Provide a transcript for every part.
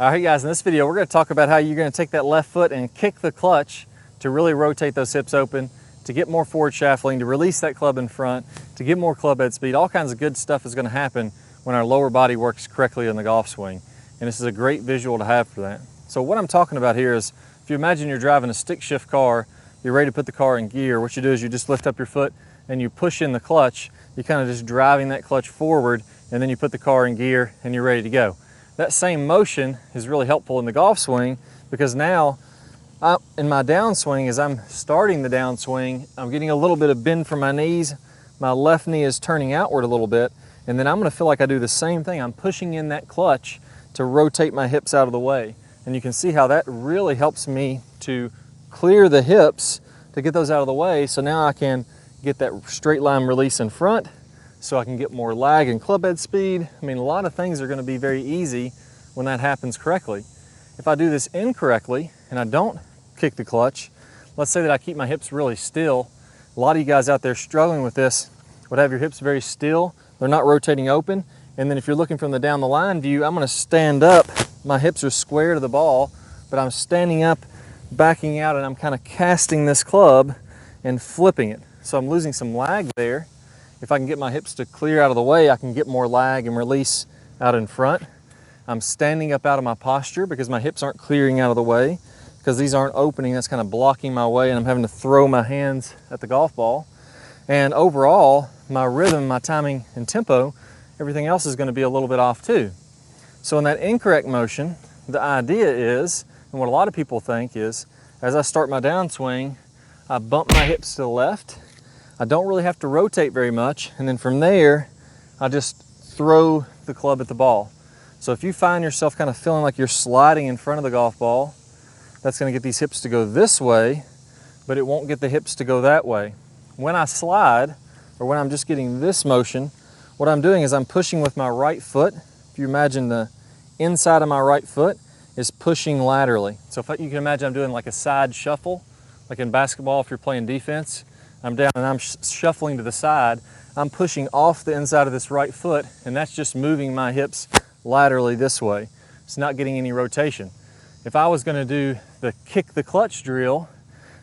All right guys, in this video we're going to talk about how you're going to take that left foot and kick the clutch to really rotate those hips open, to get more forward shaft lean, to release that club in front, to get more club head speed. All kinds of good stuff is going to happen when our lower body works correctly in the golf swing. And this is a great visual to have for that. So what I'm talking about here is, if you imagine you're driving a stick shift car, you're ready to put the car in gear, what you do is you just lift up your foot and you push in the clutch. You're kind of just driving that clutch forward, and then you put the car in gear and you're ready to go. That same motion is really helpful in the golf swing, because now in my downswing, as I'm starting the downswing, I'm getting a little bit of bend from my knees. My left knee is turning outward a little bit, and then I'm going to feel like I do the same thing. I'm pushing in that clutch to rotate my hips out of the way. And you can see how that really helps me to clear the hips to get those out of the way, so now I can get that straight line release in front, so I can get more lag and club head speed. I mean, a lot of things are going to be very easy when that happens correctly. If I do this incorrectly and I don't kick the clutch, let's say that I keep my hips really still. A lot of you guys out there struggling with this would have your hips very still. They're not rotating open. And then if you're looking from the down the line view, I'm going to stand up. My hips are square to the ball, but I'm standing up, backing out, and I'm kind of casting this club and flipping it. So I'm losing some lag there. If I can get my hips to clear out of the way, I can get more lag and release out in front. I'm standing up out of my posture because my hips aren't clearing out of the way, because these aren't opening. That's kind of blocking my way, and I'm having to throw my hands at the golf ball. And overall, my rhythm, my timing and tempo, everything else is going to be a little bit off too. So in that incorrect motion, the idea is, and what a lot of people think is, as I start my downswing, I bump my hips to the left. I don't really have to rotate very much, and then from there, I just throw the club at the ball. So if you find yourself kind of feeling like you're sliding in front of the golf ball, that's going to get these hips to go this way, but it won't get the hips to go that way. When I slide, or when I'm just getting this motion, what I'm doing is I'm pushing with my right foot. If you imagine the inside of my right foot is pushing laterally. So if you can imagine I'm doing like a side shuffle, like in basketball if you're playing defense, I'm down and I'm shuffling to the side. I'm pushing off the inside of this right foot, and that's just moving my hips laterally this way. It's not getting any rotation. If I was going to do the kick the clutch drill,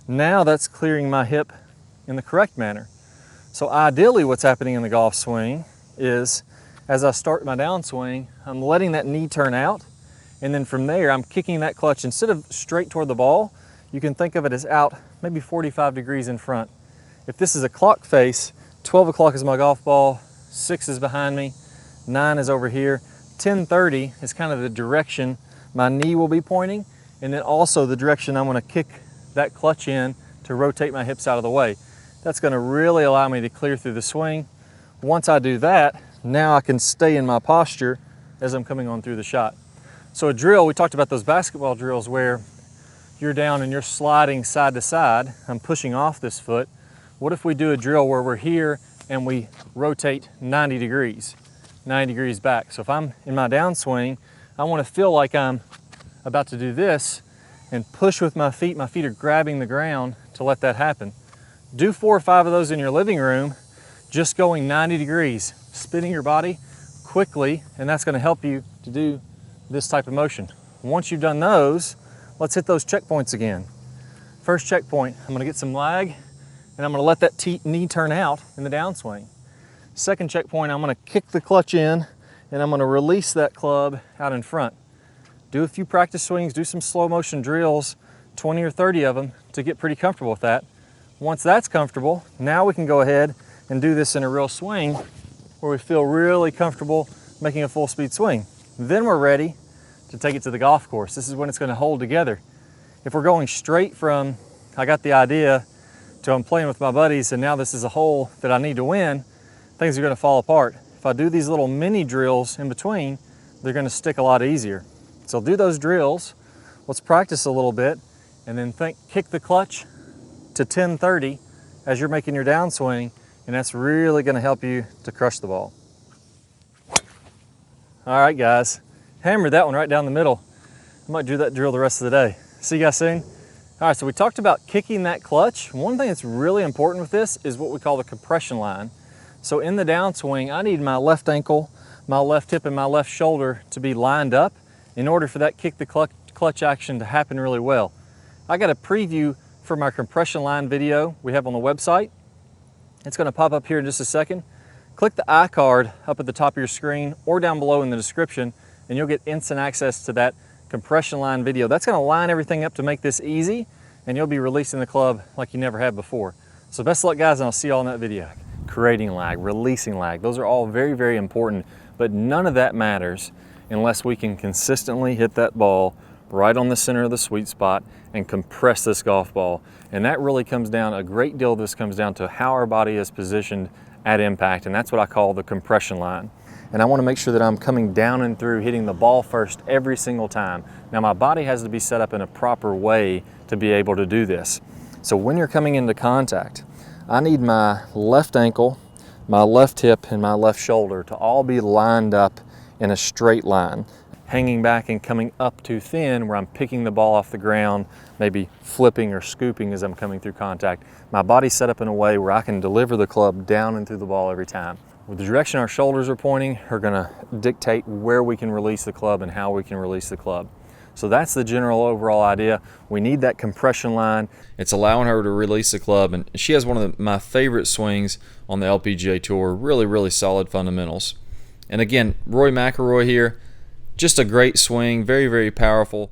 now that's clearing my hip in the correct manner. So ideally what's happening in the golf swing is, as I start my downswing, I'm letting that knee turn out, and then from there I'm kicking that clutch. Instead of straight toward the ball, you can think of it as out maybe 45 degrees in front. If this is a clock face, 12 o'clock is my golf ball, 6 is behind me, 9 is over here, 10:30 is kind of the direction my knee will be pointing, and then also the direction I'm going to kick that clutch in to rotate my hips out of the way. That's going to really allow me to clear through the swing. Once I do that, now I can stay in my posture as I'm coming on through the shot. So a drill, we talked about those basketball drills where you're down and you're sliding side to side. I'm pushing off this foot. What if we do a drill where we're here and we rotate 90 degrees back? So if I'm in my downswing, I want to feel like I'm about to do this and push with my feet. My feet are grabbing the ground to let that happen. Do 4 or 5 of those in your living room, just going 90 degrees, spinning your body quickly, and that's going to help you to do this type of motion. Once you've done those, let's hit those checkpoints again. First checkpoint, I'm going to get some lag, and I'm going to let that knee turn out in the downswing. Second checkpoint, I'm going to kick the clutch in, and I'm going to release that club out in front. Do a few practice swings, do some slow motion drills, 20 or 30 of them, to get pretty comfortable with that. Once that's comfortable, now we can go ahead and do this in a real swing where we feel really comfortable making a full speed swing. Then we're ready to take it to the golf course. This is when it's going to hold together. If we're going straight from, I got the idea, to I'm playing with my buddies and now this is a hole that I need to win, things are going to fall apart. If I do these little mini drills in between, they're going to stick a lot easier. So do those drills, let's practice a little bit, and then kick the clutch to 10:30 as you're making your downswing, and that's really going to help you to crush the ball. All right guys, hammered that one right down the middle. I might do that drill the rest of the day. See you guys soon. All right, so we talked about kicking that clutch. One thing that's really important with this is what we call the compression line. So in the downswing, I need my left ankle, my left hip, and my left shoulder to be lined up, in order for that kick the clutch action to happen really well. I got a preview from our compression line video we have on the website. It's going to pop up here in just a second. Click the iCard up at the top of your screen or down below in the description, and you'll get instant access to that compression line video. That's going to line everything up to make this easy, and you'll be releasing the club like you never have before. So best of luck, guys, and I'll see you all in that video. Creating lag, releasing lag, those are all very, very important, but none of that matters unless we can consistently hit that ball right on the center of the sweet spot and compress this golf ball. And that really comes down, a great deal of this comes down to how our body is positioned at impact, and that's what I call the compression line. And I want to make sure that I'm coming down and through, hitting the ball first every single time. Now my body has to be set up in a proper way to be able to do this. So when you're coming into contact, I need my left ankle, my left hip, and my left shoulder to all be lined up in a straight line, hanging back and coming up too thin where I'm picking the ball off the ground, maybe flipping or scooping as I'm coming through contact. My body's set up in a way where I can deliver the club down and through the ball every time. With the direction our shoulders are pointing are gonna dictate where we can release the club and how we can release the club. So that's the general overall idea. We need that compression line. It's allowing her to release the club, and she has one of my favorite swings on the LPGA Tour. Really, really solid fundamentals. And again, Rory McIlroy here, just a great swing, very, very powerful.